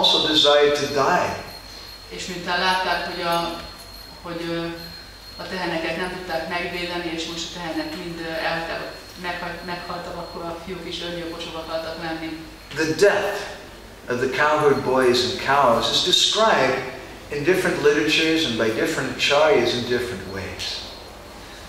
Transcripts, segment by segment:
also desired to die. És miután látták, hogy a teheneket nem tudták megvédeni, és most a tehenek mind meghaltak, akkor a fiúk is öngyilkosok akartak lenni. The death of the cowherd boys and cows is described in different literatures and by different acharyas in different ways.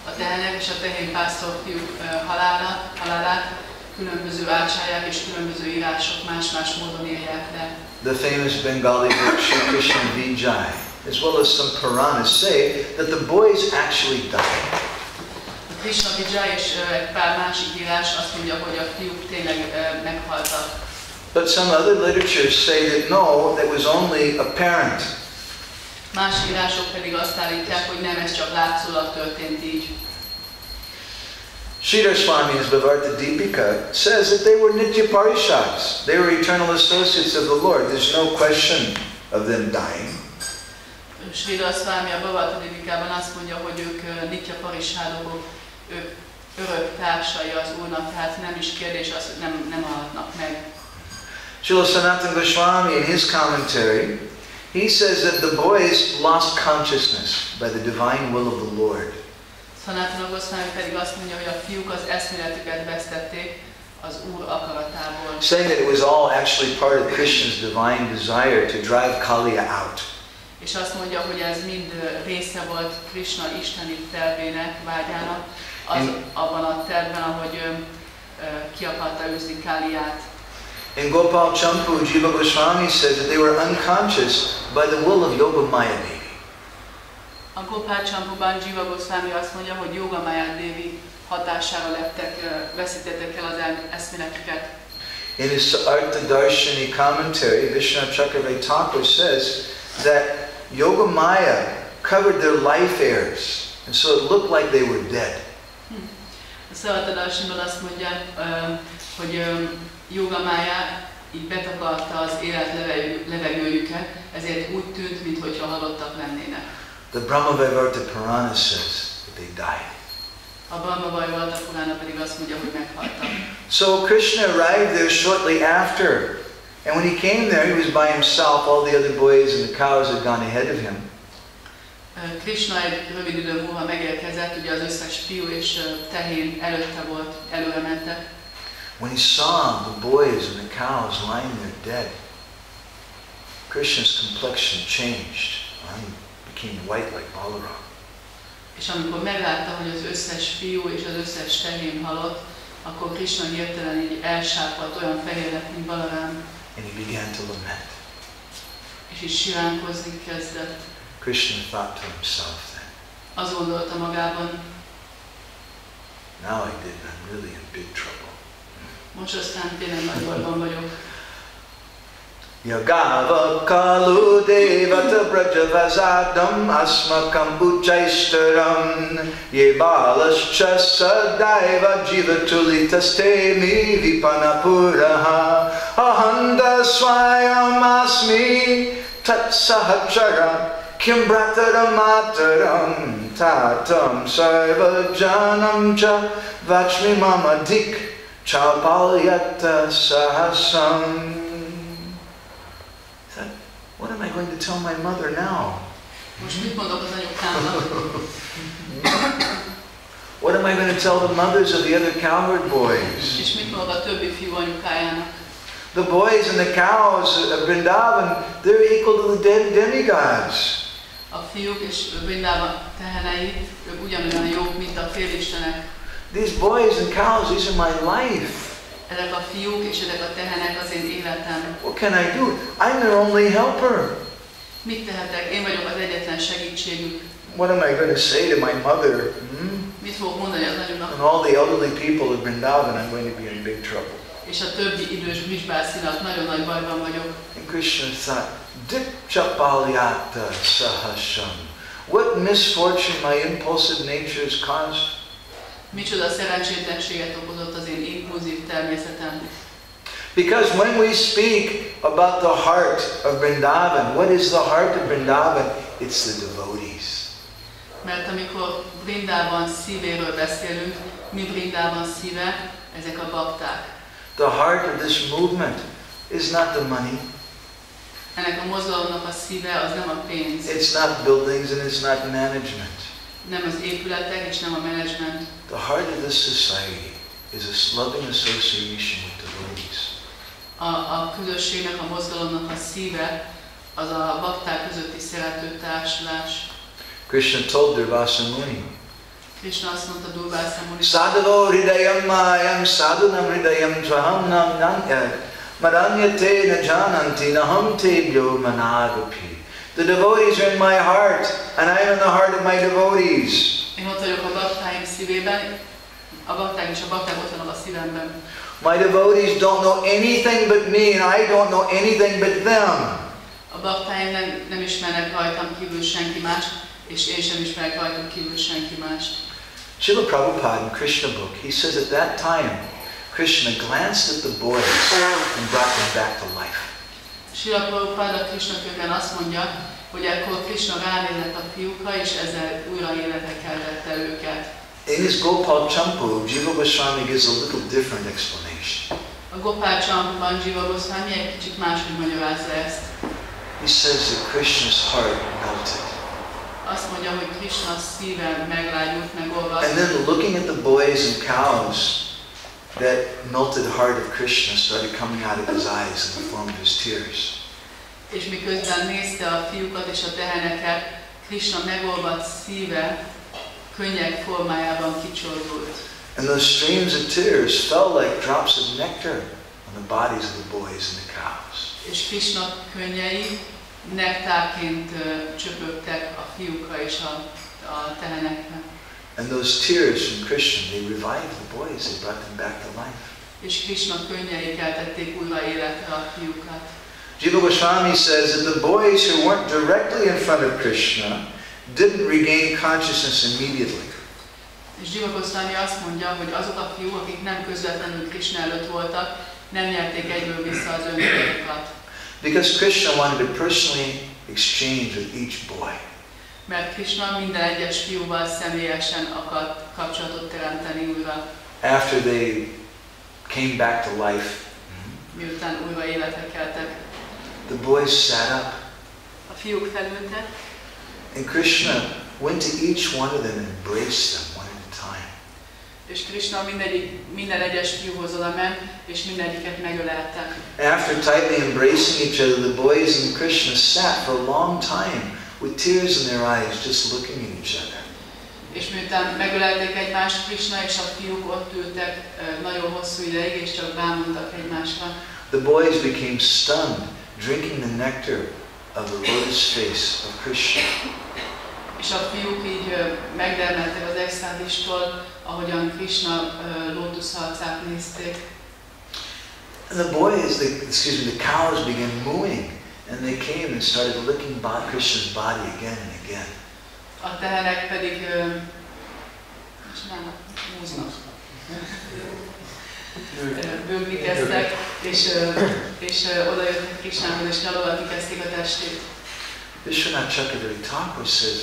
A tehenek és a tehénpásztor fiúk halálát különböző ácsályák és különböző írások más-más módon írják le. The famous Bengali book Shri Krishna Vijay, as well as some Puranas, say that the boys actually died. A Krishna Vijay és egy pár másik írás azt mondja, hogy a fiúk tényleg meghaltak. But some other literatures say that no, that was only apparent. Más írások pedig azt állítják, hogy nem, ez csak látszólag történt így. Sridhar Swami's Bhavarta Deepika says that they were Nitya Parishaks. They were eternal associates of the Lord. There's no question of them dying. Sridhar Swami a Bhavarta Deepikában azt mondja, hogy ők Nitya Parishadok, ők örök társai az Úrnak, tehát nem is kérdés az, hogy nem halhatnak meg. Srila Sanatana Goswami in his commentary, he says that the boys lost consciousness by the divine will of the Lord. Sanatana Goswami pedig azt mondja, hogy a fiúk az eszméletüket vesztették az Úr akaratából. Saying that it was all actually part of Krishna's divine desire to drive Kaliya out. És azt mondja, hogy ez mind része volt Krishna isteni tervének, vágyának, abban a tervben, ahogy ki akarta űzni Kaliyát. In Gopal Champu, Jiva Goswami says that they were unconscious by the will of Yoga Maya Devi. A Gopal Champuban Jiva Goswami azt mondja, hogy Yoga Maya Devi hatására veszítettek el az eszméletüket. In his Artha Darshini commentary, Vishwanath Chakravarti Thakur says that Yoga Maya covered their life heirs, and so it looked like they were dead. A Artha Darshanban azt mondja, hogy Yoga Maya így betakarta az élet levegőjüket, ezért úgy tűnt, mintha halottak lennének. The Brahma Vaivarta Purana says that they died. A Brahma Vaivarta Purana pedig azt mondja, hogy meghaltak. So Krishna arrived there shortly after, and when he came there, he was by himself. All the other boys and the cows had gone ahead of him. Krishna egy rövid idő múlva megérkezett, ugye az összes fiú és tehén előtte volt, előre mentek. When he saw the boys and the cows lying there dead, Krishna's complexion changed. He became white like Balarama. És amikor meglátta, hogy az összes fiú és az összes tehén halott, akkor Krishna hirtelen így elsápadt, olyan fehér lett, mint Balarama. And he began to lament. És így siránkozni kezdett. Krishna thought to himself then, azt gondolta magában, now I did, I'm really in big trouble. Most aztán tényleg nagy bajban vagyok. Yagava kalu devata brajavazadam asmakam ujjaistaram yebalascha sadaiva jivatulitastemi vipanapuraha ahanda swayam asmi tatsahajara kimbrataram mataram tatam sarva janam cha vachmi mama dik Chapalyata sahasam. What am I going to tell my mother now? What am I going to tell the mothers of the other cowherd boys? The boys and the cows of Vrindavan, they're equal to the dead demigods. These boys and cows, these are my life. What can I do? I'm their only helper. What am I going to say to my mother? And all the elderly people of Vrindavan, I'm going to be in big trouble. And Krishna thought, Dipchapalyata sahasam. What misfortune my impulsive nature has caused. Micsoda szerencsétlenséget okozott az én impulzív természetem. Because when we speak about the heart of Vrindavan, what is the heart of Vrindavan? It's the devotees. Mert amikor Vrindavan szívéről beszélünk, mi Vrindavan szíve? Ezek a bakták. The heart of this movement is not the money. a mozgalomnak a szíve az nem a pénz. It's not buildings and it's not management. Nem az épületek és nem a menedzsment. The heart of this society is a loving association with devotees. A közösségnek, a mozgalomnak a szíve az a bakták közötti szerető társulás. Krishna told Durvasa Muni, Krishna azt mondta Durvasa Muni, Sadhavo hridayam mayam sadhunam hridayam tvaham nam madanyate na jananti naham tebhyo managapi. The devotees are in my heart, and I am in the heart of my devotees. Én ott vagyok a baktáim szívében, a bakták és a bakták ott vannak a szívemben. My devotees don't know anything but me, and I don't know anything but them. A baktáim nem ismernek rajtam kívül senki más, és én sem ismerek rajtam kívül senki más. Srila Prabhupada in Krishna book, he says at that time, Krishna glanced at the boys and brought them back to life. Srila Prabhupada Krishna könyvben azt mondja, hogy ekkor Krishna ránézett a fiúkra, és ezzel újra életre keltette őket. In his Gopal Champu, Jiva Goswami gives a little different explanation. A Gopal Champuban Jiva Goswami egy kicsit máshogy magyarázza ezt. He says that Krishna's heart melted. Azt mondja, hogy Krishna szíve meglágyult, megolvadt. And then looking at the boys and cows, that melted heart of Krishna started coming out of his eyes in the form of his tears. És miközben nézte a fiúkat és a teheneket, Krishna megolvadt szíve könnyek formájában kicsordult. And those streams of tears fell like drops of nectar on the bodies of the boys and the cows. És Krishna könnyei nektárként csöpögtek a fiúkra és a tehenekre. And those tears from Krishna, they revived the boys, they brought them back to life. És Krishna könnyei keltették újra életre a fiúkat. Jiva Goswami says that the boys who weren't directly in front of Krishna didn't regain consciousness immediately. És Jiva Goswami azt mondja, hogy azok a fiúk, akik nem közvetlenül Krishna előtt voltak, nem nyerték egyből vissza az öntudatot. Because Krishna wanted to personally exchange with each boy. Mert Krishna minden egyes fiúval személyesen akart kapcsolatot teremteni újra. After they came back to life, Miután újra életre keltek. the boys sat up. A fiúk felültek. And Krishna went to each one of them and embraced them one at a time. És Krishna minden egyes fiúhoz oda ment, és mindegyiket megölelte. After tightly embracing each other, the boys and Krishna sat for a long time with tears in their eyes, just looking at each other. És miután megölelték egymást, Krishna és a fiúk ott ültek nagyon hosszú ideig, és csak bámultak egymásra. The boys became stunned, drinking the nectar of the lotus face of Krishna. És a fiúk így megdermedtek az extázistól, ahogyan Krishna lótuszarcát nézték. And the boys, the cows began mooing, and they came and started licking Krishna's body again and again. A tehenek pedig múznak. Bőgni kezdtek, és oda jöttek Krishnához, és nyalogatni kezdték a testét. Vishwanath Chakravarti Thakur says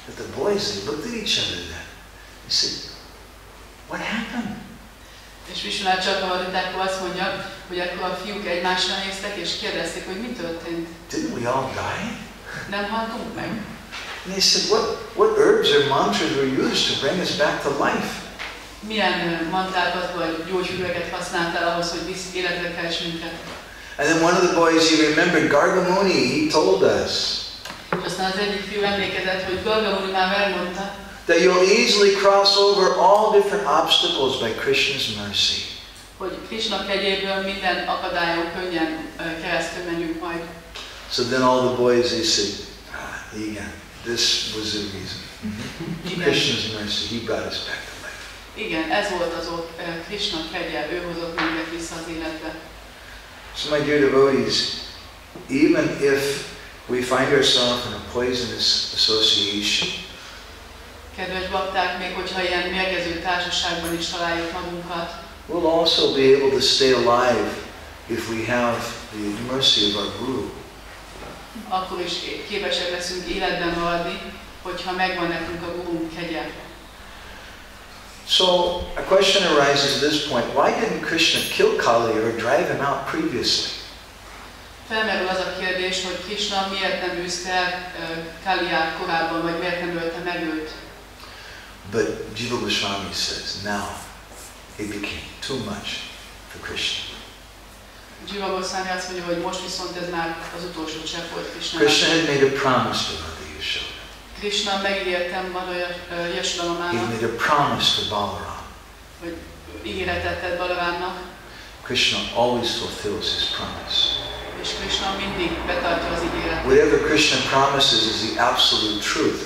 that the boys, they looked at each other then. They said, what happened? És Vishwanath Chakravarti Thakur azt mondja, hogy akkor a fiúk egymásra néztek, és kérdezték, hogy mi történt. Didn't we all die? Nem haltunk meg? And they said, what herbs or mantras were used to bring us back to life? Milyen mantrákat vagy gyógyfüveket használtál ahhoz, hogy életre kelts minket? And then one of the boys, he remembered Gargamuni, he told us. És aztán az egyik fiú emlékezett, hogy Gargamuni már elmondta, that you'll easily cross over all different obstacles by Krishna's mercy. Hogy Krishna kegyéből minden akadályon könnyen keresztül menjünk majd. So then all the boys, they said, again, this was the reason. Krishna's mercy, he brought us back to life. Igen, ez volt az ott Krishna kegye, ő hozott minket vissza az életbe. So my dear devotees, even if we find ourselves in a poisonous association, kedves bakták, még hogyha ilyen mérgező társaságban is találjuk magunkat, we'll also be able to stay alive if we have the mercy of our Guru. Akkor is képesek leszünk életben maradni, hogyha megvan nekünk a Gurunk kegye. So a question arises at this point, why didn't Krishna kill Kali or drive him out previously? felmerül az a kérdés, hogy Krishna miért nem űzte el Kaliyát korábban, vagy miért nem ölte meg őt. But Jiva Goswami says, now it became too much for Krishna. Jiva Goswami azt mondja, hogy most viszont ez már az utolsó csepp volt Krishna. Krishna had made a promise to Mother Yashoda. Krishna megígérte Mother Yashoda He mamának, made a promise to Balaram. hogy ígéretet tett Balarámnak, Krishna always fulfills his promise. és Krishna mindig betartja az ígéretet. Whatever Krishna promises is the absolute truth.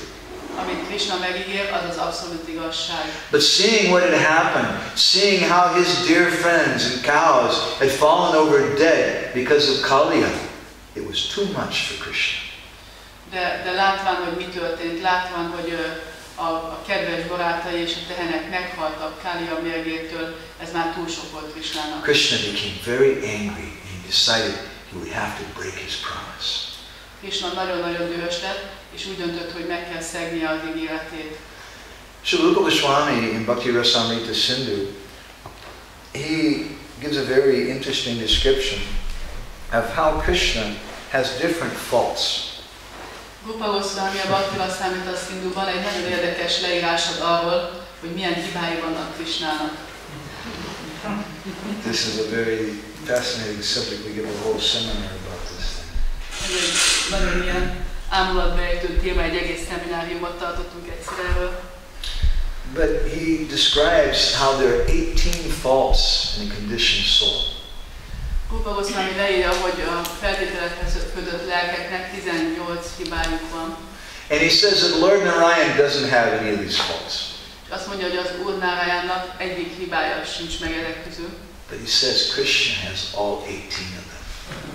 Amit Krishna megígér, az az abszolút igazság. But seeing what had happened, seeing how his dear friends and cows had fallen over dead because of Kaliya, it was too much for Krishna. De látván, hogy mi történt, látván, hogy a kedves barátai és a tehenek meghaltak Kaliya mérgétől, ez már túl sok volt Krishnának. Krishna became very angry and he decided he would have to break his promise. Krishna nagyon-nagyon dühös lett, és úgy döntött, hogy meg kell szegnie az ígéretét. Srila Rupa Goswami in Bhakti Rasamrita Sindhu, he gives a very interesting description of how Krishna has different faults. Rupa Goswami a Bhakti Rasamrita Sindhuban egy nagyon érdekes leírásod arról, hogy milyen hibái vannak Krishnának. This is a very fascinating subject. We give a whole seminar about this thing. Ez egy nagyon ilyen ámulatbejtő téma, egy egész szemináriumot tartottunk egyszer erről. But he describes how there are 18 faults in a conditioned soul. Rupa Goswami leírja, hogy a feltételekhez kötött lelkeknek 18 hibájuk van. And he says that Lord Narayan doesn't have any of these faults. És azt mondja, hogy az Úr Nárájánnak egyik hibája sincs meg ezek közül. But he says Krishna has all 18 of them.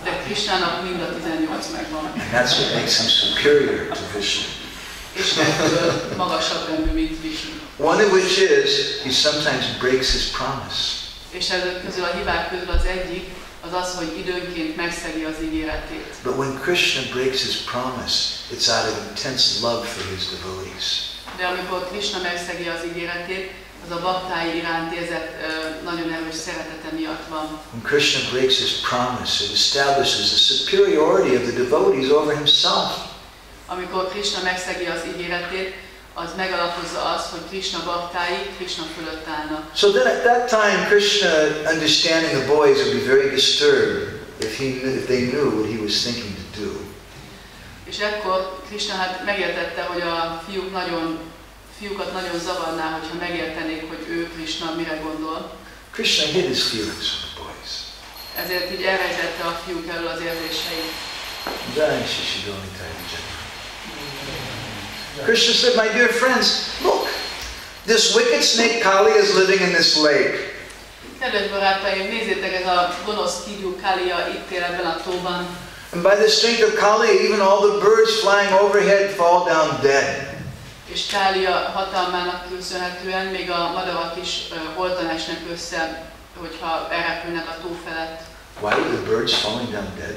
De Krishnának mind a 18 megvan. And that's what makes him superior to Vishnu. És ettől magasabb rendű, mint Vishnu. One of which is he sometimes breaks his promise. És ezek közül a hibák közül az egyik az, hogy időnként megszegi az ígéretét. But when Krishna breaks his promise, it's out of intense love for his devotees. De amikor Krishna megszegi az ígéretét, az a baktái iránt érzett nagyon erős szeretete miatt van. When Krishna breaks his promise, it establishes the superiority of the devotees over himself. Amikor Krishna megszegi az ígéretét, az megalapozza azt, hogy Krishna baktái Krishna fölött állnak. So then at that time, Krishna, understanding the boys, would be very disturbed if they knew what he was thinking to do. És ekkor Krishna hát megértette, hogy a fiúkat nagyon zavarná, hogyha megértenék, hogy ő Krishna mire gondol. Krishna hid his feelings from the boys. Ezért így elrejtette a fiúk elől az érzéseit. Krishna said, my dear friends, look, this wicked snake Kali is living in this lake. Kedves barátaim, nézzétek, ez a gonosz kígyó Kaliya itt él ebben a tóban. And by the strength of Kali, even all the birds flying overhead fall down dead. És Kaliya hatalmának köszönhetően még a madarak is holtan esnek össze, hogyha elrepülnek a tó felett. Why were the birds falling down dead?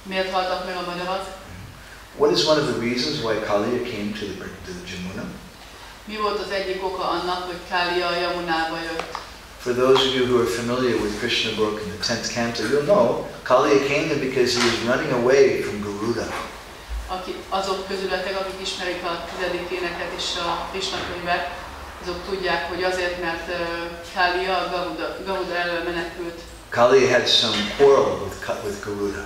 Miért haltak meg a madarak? What is one of the reasons why Kaliya came to the Jamuna? Mi volt az egyik oka annak, hogy Kaliya a Yamunába jött? For those of you who are familiar with Krishna book in the 10th canto, you'll know Kaliya came there because he was running away from Garuda. Azok közületek, akik ismerik a 10. éneket és a Krishna könyvet, azok tudják, hogy azért, mert Kaliya a Garuda elől menekült. Kaliya had some quarrel with Garuda.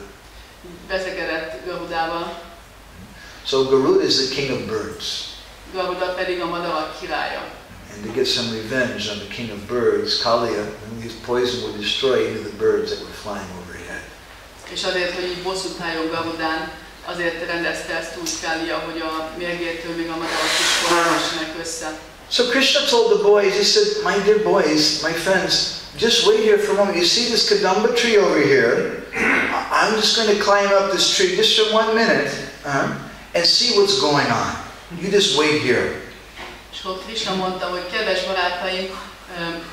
Veszekedett Garudával. So Garuda is the king of birds. Garuda pedig a madarak királya. And to get some revenge on the king of birds, Kaliya, his poison would destroy any of the birds that were flying overhead. És azért, hogy így bosszút álljon Garudán, azért rendezte ezt úgy Kaliya, hogy a mérgétől még a madarak is forrásnak össze. So Krishna told the boys, he said, my dear boys, my friends, just wait here for a moment. You see this kadamba tree over here? I'm just going to climb up this tree just for 1 minute and see what's going on. You just wait here. És akkor Krishna mondta, hogy kedves barátaim,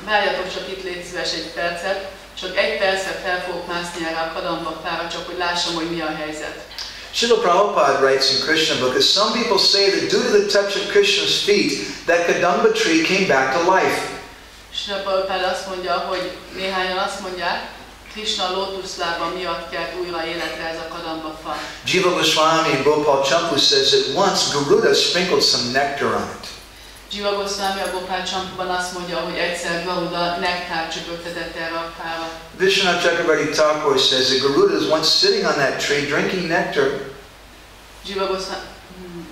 várjatok csak itt, légy szíves egy percet, csak 1 percet fel fogok mászni erre a kadamba fára, csak hogy lássam, hogy mi a helyzet. Srila Prabhupada writes in Krishna book that some people say that due to the touch of Krishna's feet, that kadamba tree came back to life. Srila Prabhupada azt mondja, hogy néhányan azt mondják, Krishna lótuszlába miatt kelt újra életre ez a kadambafa. Jiva Goswami Gopal Champu says that once Garuda sprinkled some nectar on it. Jiva Goswami a Gopal Champuban azt mondja, hogy egyszer Garuda nektár csöpögtetett erre a fára. Vishwanath Chakravarti Thakur says that Garuda is once sitting on that tree drinking nectar.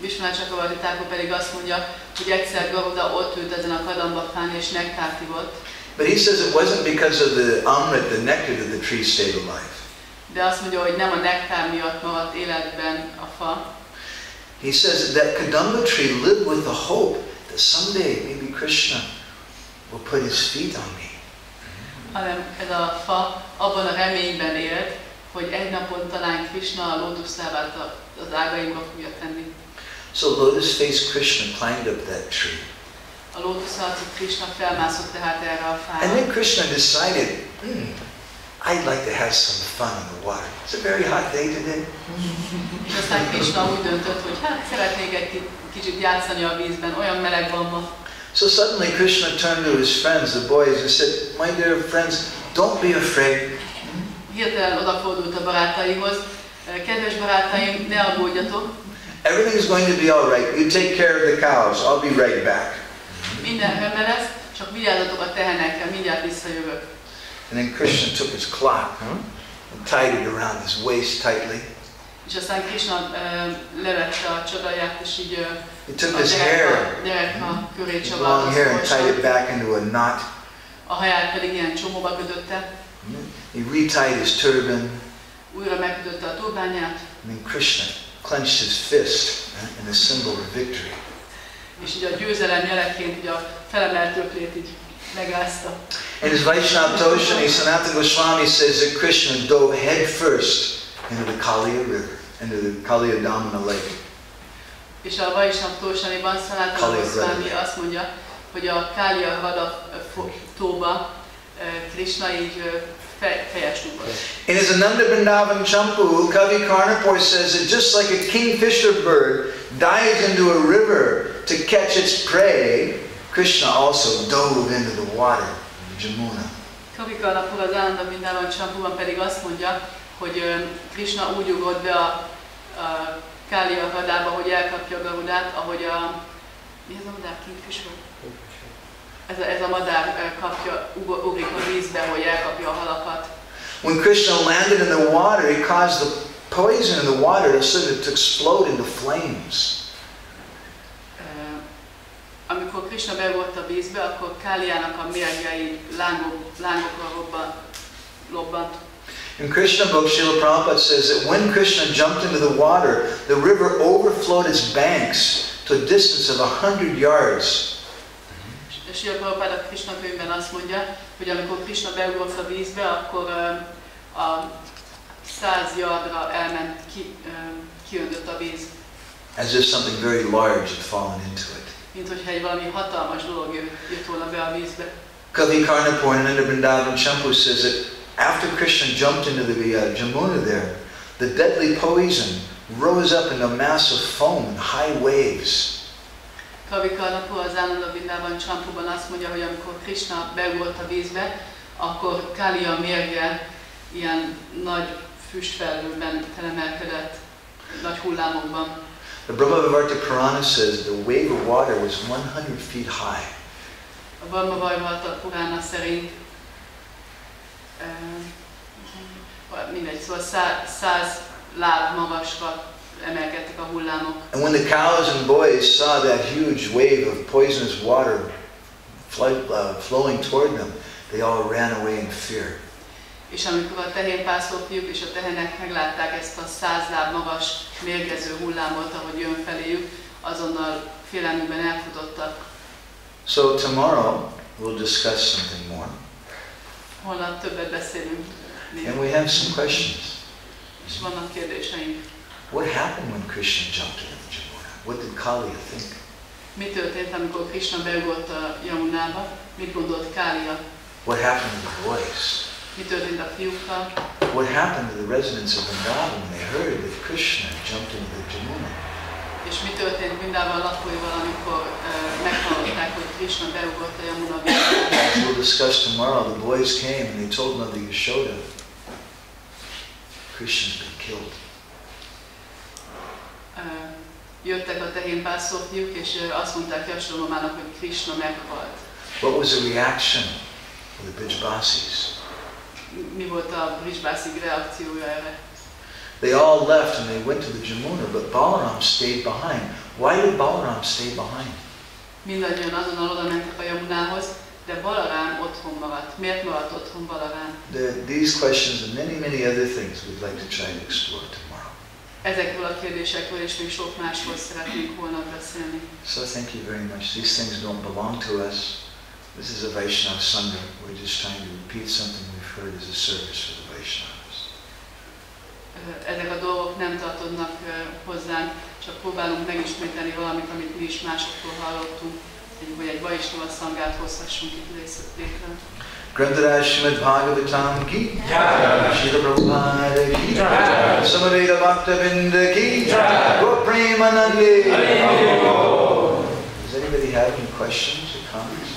Vishwanath Chakravarti Thakur pedig azt mondja, hogy egyszer Garuda ott ült ezen a kadambafán és nektárt ivott. But he says it wasn't because of the amrit, the nectar, that the tree stayed alive. De azt mondja, hogy nem a nektár miatt maradt életben a fa. He says that Kadamba tree lived with the hope that someday maybe Krishna will put his feet on me. Hanem ez a fa abban a reményben élt, hogy egy napon talán Krishna a lótuszlábát az ágaimba fogja tenni. So lotus-faced Krishna climbed up that tree. A lótuszarcú Krishna felmászott tehát erre a fára. And then Krishna decided, I'd like to have some fun in the water. It's a very hot day today. És aztán Krishna úgy döntött, hogy hát szeretnék egy kicsit játszani a vízben, olyan meleg van ma. So suddenly Krishna turned to his friends, the boys, and said, my dear friends, don't be afraid. Hirtelen odafordult a barátaihoz. Kedves barátaim, ne aggódjatok. Everything's going to be all right. You take care of the cows. I'll be right back. Minden rendben lesz, csak vigyázzatok a tehenekkel, mindjárt visszajövök. And then Krishna took his clock and tied it around his waist tightly. És aztán Krishna levette a csodaját, és így He took his hair, dereka köré his long hair, and tied it back into a knot. A haját pedig ilyen csomóba kötötte. He retied his turban. Újra megkötötte a turbányát. And then Krishna clenched his fist in the symbol of victory. És így a győzelem jeleként így a felemelt öklét így megrázta. And his Vaishnava Toshani, Sanatana Goswami says that Krishna dove head first into the Kaliya river, into the Kaliya Damana lake. És a Vaishnava Toshaniban Sanatana Goswami azt mondja, hogy a Kaliya Rada tóba Krishna így fejes dugott. In his Ananda Vrindavan Champu, Kavi Karnapur says that just like a kingfisher bird dives into a river to catch its prey, Krishna also dove into the water, Jamuna. Kavi Karnapur az Ananda Vrindavan Champuban pedig azt mondja, hogy Krishna úgy ugrott be a Kaliya Radába, hogy elkapja Garudát, ahogy a... Mi ez a madár? Kingfisher? Ez a madár ugrik a vízbe, hogy elkapja a halakat. When Krishna landed in the water, he caused the poison in the water to explode into flames. Amikor Krishna beugrott a vízbe, akkor Káliának a mérgei lángokra lobbant. In Krishna book, Srila Prabhupada says that when Krishna jumped into the water, the river overflowed its banks to a distance of 100 yards. Srila Prabhupada a Krishna könyvben azt mondja, hogy amikor Krishna beugrott a vízbe, akkor a 100 yardra elment, kiöntött a víz. As if something very large had fallen into it. Mint hogyha egy valami hatalmas dolog jött volna be a vízbe. Kavi Karnapur in Ananda Vrindavan Champu says that after Krishna jumped into the Jamuna there, the deadly poison rose up into a mass of foam and high waves. Kavi Karnapur az Ananda Vrindavan Champuban azt mondja, hogy amikor Krishna beugrott a vízbe, akkor Kália mérge ilyen nagy füstfelhőben felemelkedett, nagy hullámokban. The Brahma-vivarta Purana says the wave of water was 100 feet high. A Brahma-vivarta Purana szerint mindegy, szóval 100 láb magasra emelkedtek a hullámok. And when the cows and boys saw that huge wave of poisonous water flowing toward them, they all ran away in fear. És amikor a tehénpászlófiúk és a tehenek meglátták ezt a 100 láb magas mérgező hullámot, ahogy jön feléjük, azonnal félelmükben elfutottak. So tomorrow we'll discuss something more. Holnap többet beszélünk. And we have some questions. És vannak kérdéseink. What happened when Krishna jumped into the Jamuna? What did Kaliya think? Mi történt, amikor Krishna beugrott a Yamunába? Mit gondolt Kália? What happened to the boys? Mi történt a fiúkkal? What happened to the residents of Vrindavan when they heard that Krishna jumped into the Jamuna? És mi történt Vrindavan lakóival, amikor meghallották, hogy Krishna beugrott a Yamuna vízbe? As we'll discuss tomorrow, the boys came and they told Mother Yashoda. Krishna's been killed. Jöttek a tehénpásztor fiúk, és azt mondták Jaslomamának, hogy Krishna meghalt. What was the reaction of the Brijbasis? Mi volt a Brijbásik reakciója erre? They all left and they went to the Jamuna, but Balaram stayed behind. Why did Balaram stay behind? Mindannyian azonnal oda mentek a Jamunához, de Balarám otthon maradt. Miért maradt otthon Balarám? These questions and many other things we'd like to try and explore tomorrow. Ezekről a kérdésekről és még sok másról szeretnénk holnap beszélni. So thank you very much. These things don't belong to us. This is a Vaishnava Sangha. We're just trying to repeat something we've heard as a service for the Vaishnavas. Ezek a dolgok nem tartoznak hozzánk, csak próbálunk megismételni valamit, amit mi is másoktól hallottunk, hogy egy Vaishnava Sanghát hozhassunk itt létre. Grantaraj Srimad Bhagavatam ki jai, Srila Prabhupada ki jai, Samarita Bhaktavinda ki jai, Gaur Premanande. Does anybody have any questions or comments?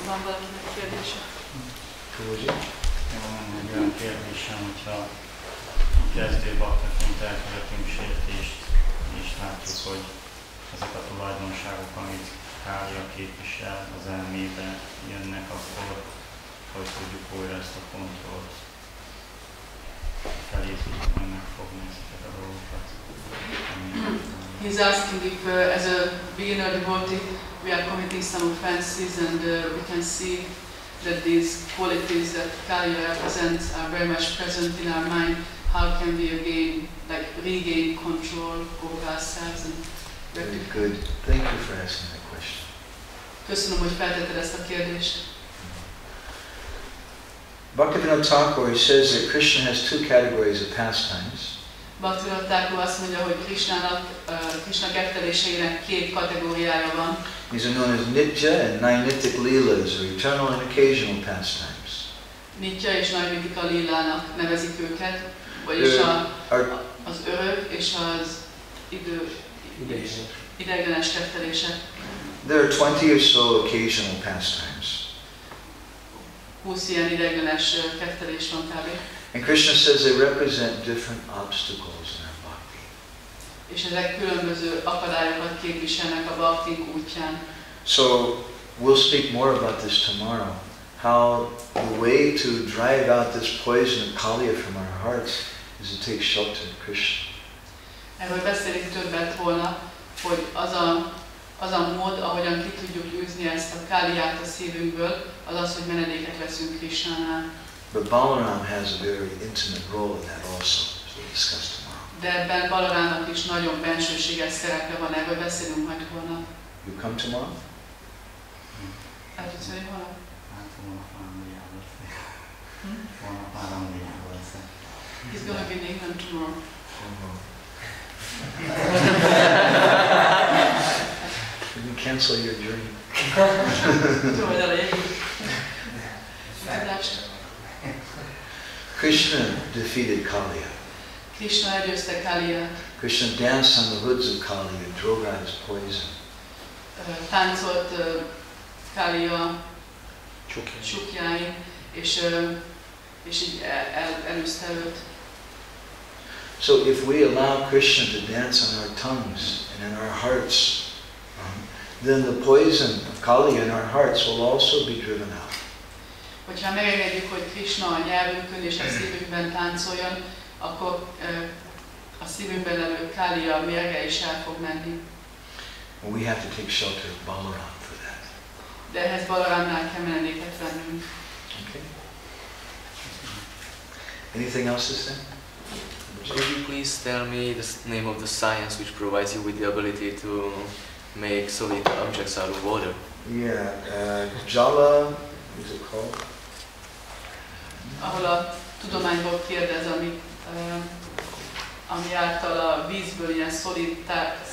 Van valakinek kérdése? Prabhuji? Van egy olyan kérdésem, hogyha kezdő baktaként elkövetünk sértést, és látjuk, hogy ezek a tulajdonságok, amit Kálya képvisel, az elmébe jönnek, akkor hogy tudjuk újra ezt a kontrollt felé tudjuk megfogni ezeket a dolgokat. He's asking if, as a beginner devotee, we are committing some offenses and we can see that these qualities that Kali represents are very much present in our mind. How can we again, regain control over ourselves? And Very good. Thank you for asking that question. Köszönöm, hogy feltetted ezt a kérdést. Bhaktivinoda Thakur says that Krishna has two categories of pastimes. Bhaktivinoda Thakur azt mondja, hogy Krishna ketteléseinek két kategóriája van. These are known as Nitya and Nainitic Leelas, or eternal and occasional pastimes. Nitya és Nainitika Lílának nevezik őket, vagyis az örök és az ideiglenes kettelések. There are 20 or so occasional pastimes. 20 ilyen ideiglenes kettelés van kb. And Krishna says they represent different obstacles in our bhakti. És ezek különböző akadályokat képviselnek a bhaktik útján. So we'll speak more about this tomorrow. How the way to drive out this poison of Kaliya from our hearts is to take shelter in Krishna. Erről beszélünk többet holnap, hogy az a mód, ahogyan ki tudjuk űzni ezt a Káliyát a szívünkből, az az, hogy menedéket veszünk Krishnánál. But Balaram has a very intimate role in that also, as we'll discuss tomorrow. De ebben Balarámnak is nagyon bensőséges szerepe van, erről beszélünk majd holnap. You come tomorrow? El tudsz jönni holnap? Hát holnap már mindjárt lesz. Holnap már mindjárt lesz. He's gonna be in England tomorrow. You can cancel your journey. Krishna defeated Kaliya. Krishna legyőzte Káliyát. Krishna danced on the hoods of Kaliya, drove out his poison. Táncolt Káliya csukjáin, és így elűzte őt. So if we allow Krishna to dance on our tongues and in our hearts, then the poison of Kaliya in our hearts will also be driven out. Hogyha megengedjük, hogy Krishna a nyelvünkön és a szívünkben táncoljon, akkor a szívünkben levő Kálya mérge is el fog menni. We have to take shelter of Balaram for that. De ehhez Balarámnál kell menedéket vennünk. Okay. Anything else to say? Could you please tell me the name of the science which provides you with the ability to make solid objects out of water? Yeah, Jala, what is it called? Ahol a tudományból kérdez, ami által a vízből ilyen szolid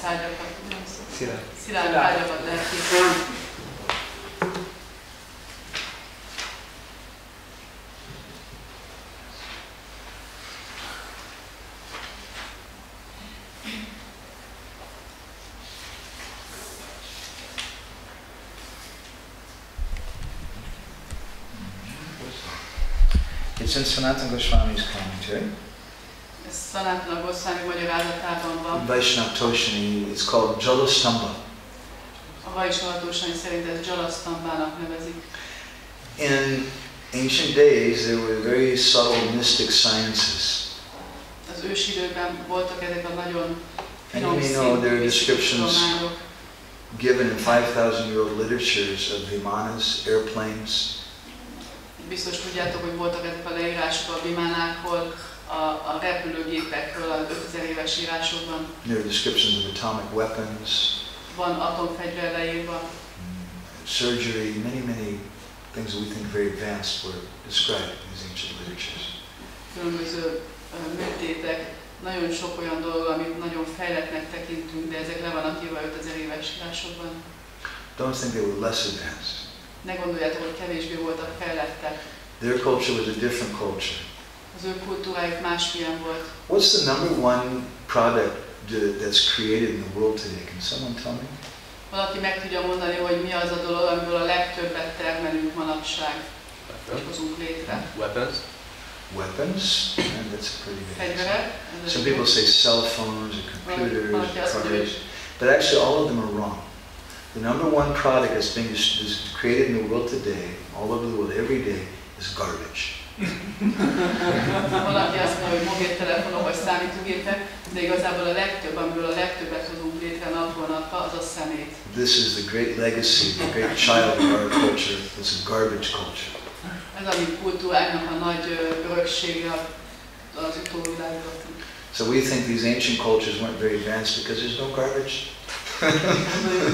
tárgyakat, szilárd tárgyakat lehet készíteni. It's in Sanatana Goswami's commentary. Ez Sanatana Goswami magyarázatában van. Vaishnava Toshini, it's called Jalastamba. A Vaisnava Toshini szerint ez Jalastambának nevezik. In ancient days, there were very subtle mystic sciences. Az ősi időben voltak ezek a nagyon And you may know there are descriptions given in 5,000-year-old literatures of vimanas, airplanes. Biztos tudjátok, hogy voltak ezek a leírások a vimánákról, a repülőgépekről az 5000 éves írásokban. There are descriptions of atomic weapons. Van atomfegyver leírva. Surgery, many things that we think very advanced were described in these ancient literatures. Különböző műtétek, nagyon sok olyan dolog, amit nagyon fejlettnek tekintünk, de ezek le vannak írva 5000 éves írásokban. Don't think they were less advanced. Ne gondoljátok, hogy kevésbé voltak fejlettek. Their culture was a different culture. Az ő kultúrájuk másmilyen volt. What's the number one product that's created in the world today? Can someone tell me? Valaki meg tudja mondani, hogy mi az a dolog, amiből a legtöbbet termelünk manapság. Hozunk létre. Weapons? Weapons? And that's a pretty big Fegyverek. Some people say cell phones or computers, cars, but actually all of them are wrong. The number one product that's being is created in the world today, all over the world, every day, is garbage. Valaki azt mondja, hogy mobiltelefonok vagy számítógépek, de igazából a legtöbb, amiből a legtöbbet hozunk létre napról napra, az a szemét. This is the great legacy, the great child of our culture. It's a garbage culture. Ez a mi kultúráknak a nagy öröksége az utóvilágban. So we think these ancient cultures weren't very advanced because there's no garbage.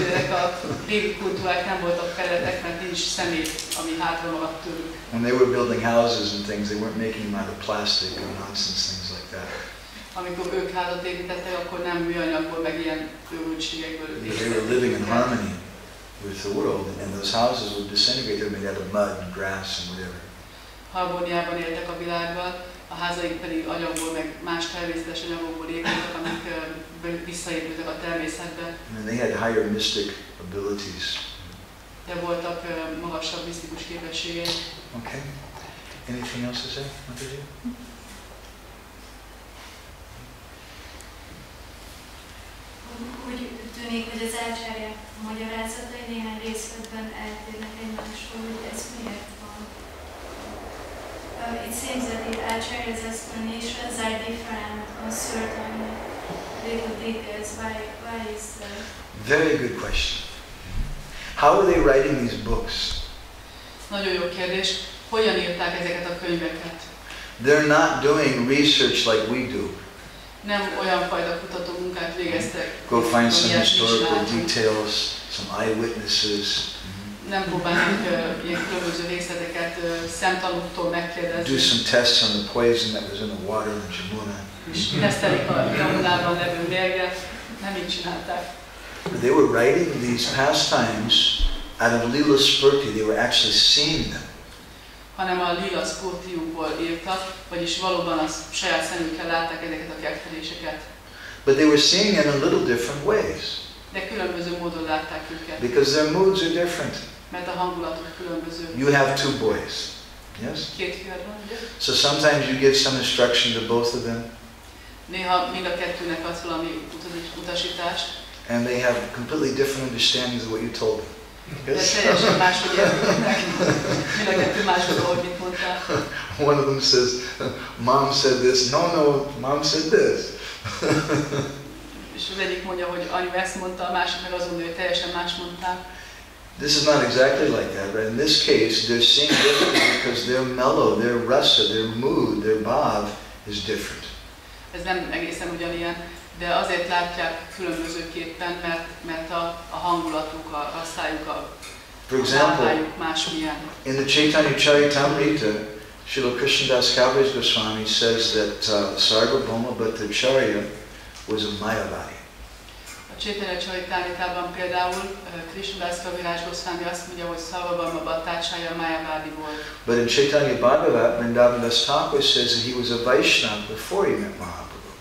Ezek a régi kultúrák nem voltak fejlettek, mert nincs szemét, ami hátra maradt tőlük. When they were building houses and things, they weren't making them out of plastic or nonsense, things like that. Amikor ők házat építettek, akkor nem műanyagból, meg ilyen őrültségekből építettek. They were living in harmony with the world, and those houses would disintegrate. They were made out of mud and grass and whatever. Harmóniában éltek a világgal, a házaik pedig anyagból, meg más természetes anyagokból épültek, amik visszaépültek a természetbe. And they had higher mystic abilities. De voltak magasabb misztikus képességei. Okay. Anything else to say, Mataji? Úgy tűnik, hogy az ácsárják magyarázatai néhány részletben eltérnek egymástól, hogy ez miért van. It seems that the Acharya's explanations are different on certain little details. Why is that? Very good question. How are they writing these books? Nagyon jó kérdés. Hogyan írták ezeket a könyveket? They're not doing research like we do. Nem olyan fajta kutató munkát végeztek. Go find some historical details, some eyewitnesses. Nem próbálnak ilyen különböző részleteket szemtanúktól megkérdezni. Do some tests on the poison that was in the water in Jamuna. És tesztelik a Yamunában levő mérget. Nem így csinálták. But they were writing these pastimes out of Lila Spurti. They were actually seeing them. Hanem a lila spurtiukból írtak, vagyis valóban a saját szemükkel látták ezeket a ketteléseket. But they were seeing them in little different ways. De különböző módon látták őket. Because their moods are different. Mert a hangulatuk különböző. You have two boys, yes? Két fiad van, ugye? So sometimes you give some instruction to both of them. Néha mind a kettőnek adsz valami utasítást. And they have completely different understandings of what you told them. De teljesen máshogy értenek. Mind a kettő más dolog, mint mondtál. One of them says, Mom said this. No, Mom said this. És az egyik mondja, hogy anyu ezt mondta, a másik meg azt mondja, hogy teljesen más mondtál. This is not exactly like that, but in this case, they're seeing differently because their mellow, their rasa, their mood, their bhav is different. Ez nem egészen ugyanilyen, de azért látják különbözőképpen, mert a hangulatuk, a rasszájuk, a lábájuk másmilyen. In the Chaitanya Charitamrita, Srila Krishnadas Kaviraj Goswami says that Sarvabhauma Bhattacharya was a Mayavadi. A Chaitanya Charitamritában például Krishnadas Kaviraj Goswami azt mondja, hogy Sarvabhauma Bhattacharya Mayavadi volt. But in Chaitanya Bhagavat, Vrindavan Das Thakur says that he was a Vaishnava before he met Mahaprabhu.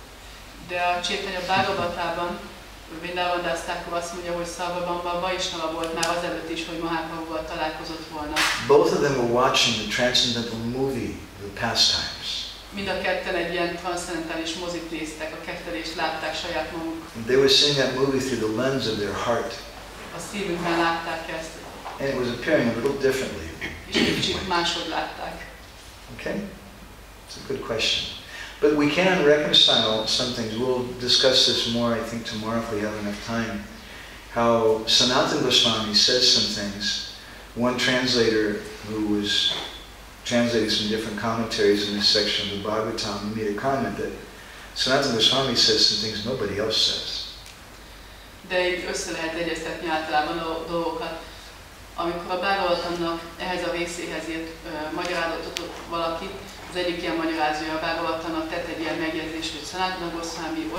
De a Chaitanya Bhagavatában Vrindavan Thakur azt mondja, hogy Szarvabhamban Vaisnava volt már azelőtt is, hogy Mahaprabhuval találkozott volna. Both of them were watching the transcendental movie, The Pastimes. Mind a ketten egy ilyen transzcendentális mozit néztek, a kettelést látták saját maguk. They were seeing that movie through the lens of their heart. A szívükben látták ezt. And it was appearing a little differently. És egy kicsit máshogy látták. Okay? It's a good question. But we can reconcile some things. We'll discuss this more, I think, tomorrow if we have enough time. How Sanatana Goswami says some things. One translator who was translating some different commentaries in this section of the Bhagavatam made a comment that Sanatana Goswami says some things nobody else says. De itt össze lehet egyeztetni általában a dolgokat. Amikor a Bhagavatamnak ehhez a részéhez írt magyarázatot valaki, az egyik ilyen magyarázója a Bhagavatamnak tett egy ilyen megjegyzést, hogy Sanatana Goswami